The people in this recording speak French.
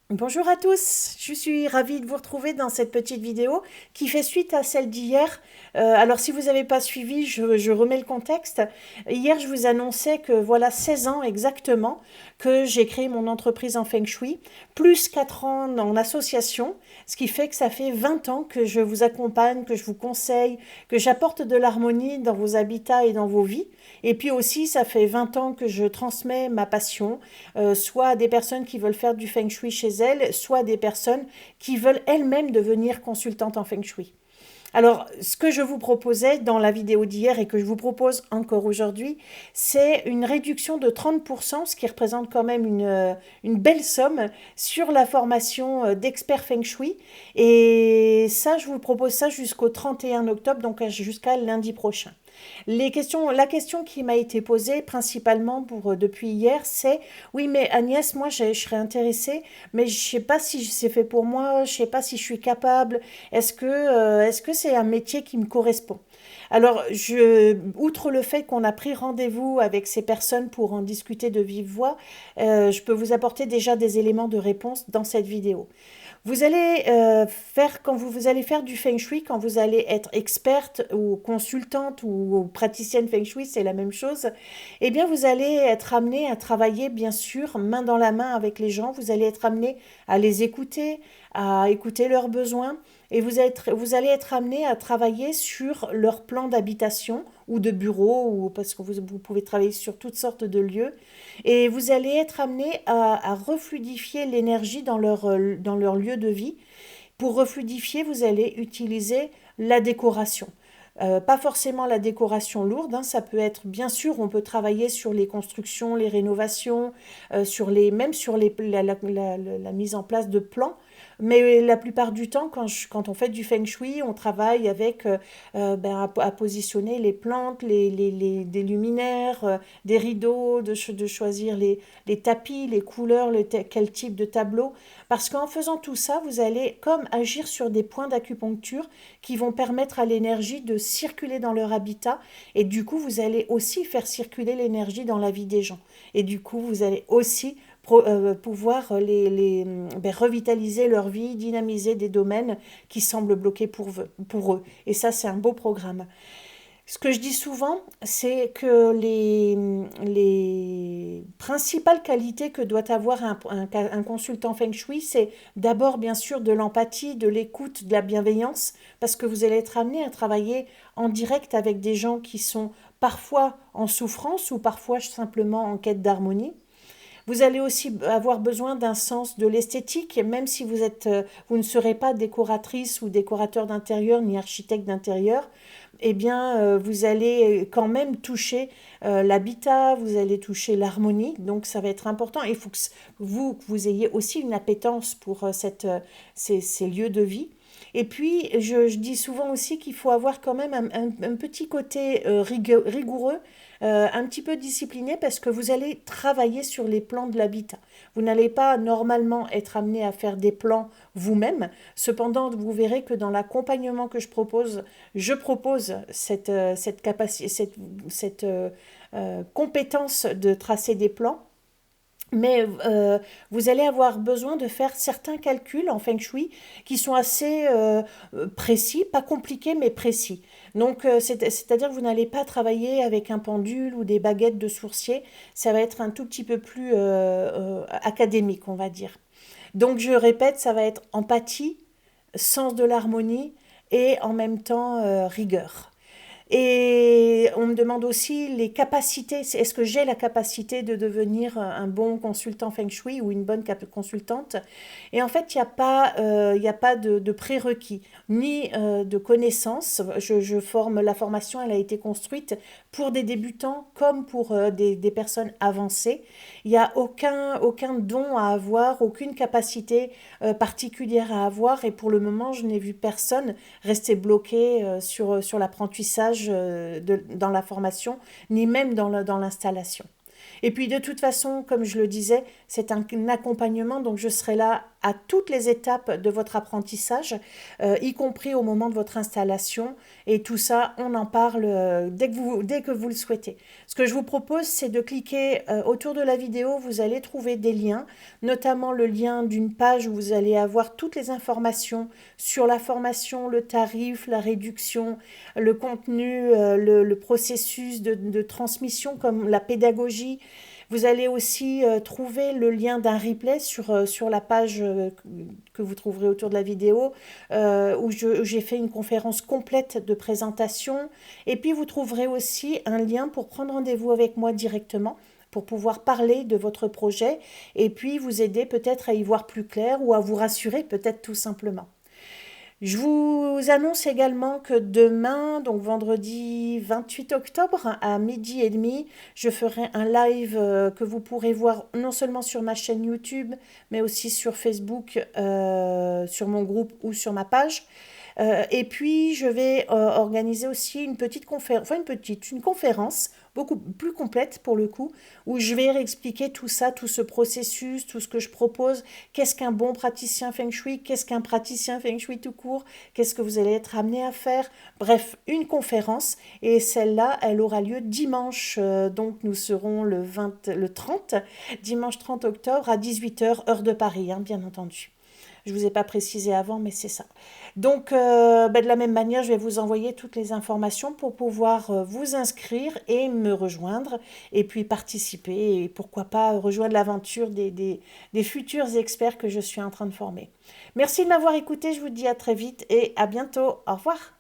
Bonjour à tous, je suis ravie de vous retrouver dans cette petite vidéo qui fait suite à celle d'hier. Alors si vous n'avez pas suivi, je remets le contexte. Hier, je vous annonçais que voilà 16 ans exactement que j'ai créé mon entreprise en Feng Shui, plus 4 ans en association, ce qui fait que ça fait 20 ans que je vous accompagne, que je vous conseille, que j'apporte de l'harmonie dans vos habitats et dans vos vies. Et puis aussi, ça fait 20 ans que je transmets ma passion, soit à des personnes qui veulent faire du feng shui chez elles, soit à des personnes qui veulent elles-mêmes devenir consultantes en feng shui. Alors, ce que je vous proposais dans la vidéo d'hier et que je vous propose encore aujourd'hui, c'est une réduction de 30%, ce qui représente quand même une belle somme sur la formation d'expert Feng Shui. Et ça, je vous propose ça jusqu'au 31 octobre, donc jusqu'à lundi prochain. La question qui m'a été posée principalement depuis hier, c'est oui, mais Agnès, moi je serais intéressée, mais je sais pas si c'est fait pour moi, je sais pas si je suis capable. Est-ce que c'est un métier qui me correspond? Alors, outre le fait qu'on a pris rendez-vous avec ces personnes pour en discuter de vive voix, je peux vous apporter déjà des éléments de réponse dans cette vidéo. Vous allez quand vous allez faire du feng shui, quand vous allez être experte ou consultante ou praticienne feng shui, c'est la même chose. Eh bien, vous allez être amené à travailler, bien sûr, main dans la main avec les gens. Vous allez être amené à les écouter, à écouter leurs besoins. Et vous allez être amené à travailler sur leur plan d'habitation ou de bureau, ou parce que vous pouvez travailler sur toutes sortes de lieux. Et vous allez être amené à refluidifier l'énergie dans leur lieu de vie. Pour refluidifier, vous allez utiliser la décoration. Pas forcément la décoration lourde, hein, ça peut être, bien sûr, on peut travailler sur les constructions, les rénovations, même sur la mise en place de plans. Mais la plupart du temps, quand on fait du feng shui, on travaille avec à positionner les plantes, des luminaires, des rideaux, de choisir les tapis, les couleurs, quel type de tableau. Parce qu'en faisant tout ça, vous allez comme agir sur des points d'acupuncture qui vont permettre à l'énergie de circuler dans leur habitat. Et du coup, vous allez aussi faire circuler l'énergie dans la vie des gens. Et du coup, vous allez aussi pouvoir revitaliser leur vie, dynamiser des domaines qui semblent bloqués pour eux. Et ça, c'est un beau programme. Ce que je dis souvent, c'est que les principales qualités que doit avoir un consultant feng shui, c'est d'abord bien sûr de l'empathie, de l'écoute, de la bienveillance, parce que vous allez être amené à travailler en direct avec des gens qui sont parfois en souffrance ou parfois simplement en quête d'harmonie. Vous allez aussi avoir besoin d'un sens de l'esthétique, même si vous ne serez pas décoratrice ou décorateur d'intérieur ni architecte d'intérieur. Eh bien, vous allez quand même toucher l'habitat, vous allez toucher l'harmonie, donc ça va être important. Il faut que vous ayez aussi une appétence pour ces lieux de vie. Et puis, je dis souvent aussi qu'il faut avoir quand même un petit côté rigoureux, un petit peu discipliné, parce que vous allez travailler sur les plans de l'habitat. Vous n'allez pas normalement être amené à faire des plans vous-même. Cependant, vous verrez que dans l'accompagnement que je propose cette capacité, compétence de tracer des plans, mais vous allez avoir besoin de faire certains calculs en feng shui qui sont assez précis, pas compliqués mais précis. Donc c'est-à-dire que vous n'allez pas travailler avec un pendule ou des baguettes de sourcier, ça va être un tout petit peu plus académique, on va dire. Donc je répète, ça va être empathie, sens de l'harmonie et en même temps rigueur. Et on me demande aussi les capacités. Est-ce que j'ai la capacité de devenir un bon consultant feng shui ou une bonne consultante? Et en fait, il y a pas de prérequis, ni de connaissances. La formation, elle a été construite pour des débutants comme pour des personnes avancées. Il n'y a aucun don à avoir, aucune capacité particulière à avoir. Et pour le moment, je n'ai vu personne rester bloqué sur l'apprentissage dans la formation, ni même dans l'installation. Et puis de toute façon, comme je le disais, c'est un accompagnement, donc je serai là à toutes les étapes de votre apprentissage, y compris au moment de votre installation. Et tout ça, on en parle dès que vous le souhaitez. Ce que je vous propose, c'est de cliquer autour de la vidéo. Vous allez trouver des liens, notamment le lien d'une page où vous allez avoir toutes les informations sur la formation, le tarif, la réduction, le contenu, le processus de transmission comme la pédagogie. Vous allez aussi trouver le lien d'un replay sur la page que vous trouverez autour de la vidéo où j'ai fait une conférence complète de présentation. Et puis vous trouverez aussi un lien pour prendre rendez-vous avec moi directement pour pouvoir parler de votre projet et puis vous aider peut-être à y voir plus clair ou à vous rassurer peut-être tout simplement. Je vous annonce également que demain, donc vendredi 28 octobre à 12h30, je ferai un live que vous pourrez voir non seulement sur ma chaîne YouTube, mais aussi sur Facebook, sur mon groupe ou sur ma page. Et puis, je vais organiser aussi une petite conférence, enfin une conférence beaucoup plus complète pour le coup, où je vais réexpliquer tout ça, tout ce processus, tout ce que je propose, qu'est-ce qu'un bon praticien Feng Shui, qu'est-ce qu'un praticien Feng Shui tout court, qu'est-ce que vous allez être amené à faire, bref, une conférence, et celle-là, elle aura lieu dimanche, donc nous serons le 30, dimanche 30 octobre à 18h, heure de Paris, hein, bien entendu. Je ne vous ai pas précisé avant, mais c'est ça. Donc, de la même manière, je vais vous envoyer toutes les informations pour pouvoir vous inscrire et me rejoindre, et puis participer, et pourquoi pas rejoindre l'aventure des futurs experts que je suis en train de former. Merci de m'avoir écouté, je vous dis à très vite et à bientôt. Au revoir.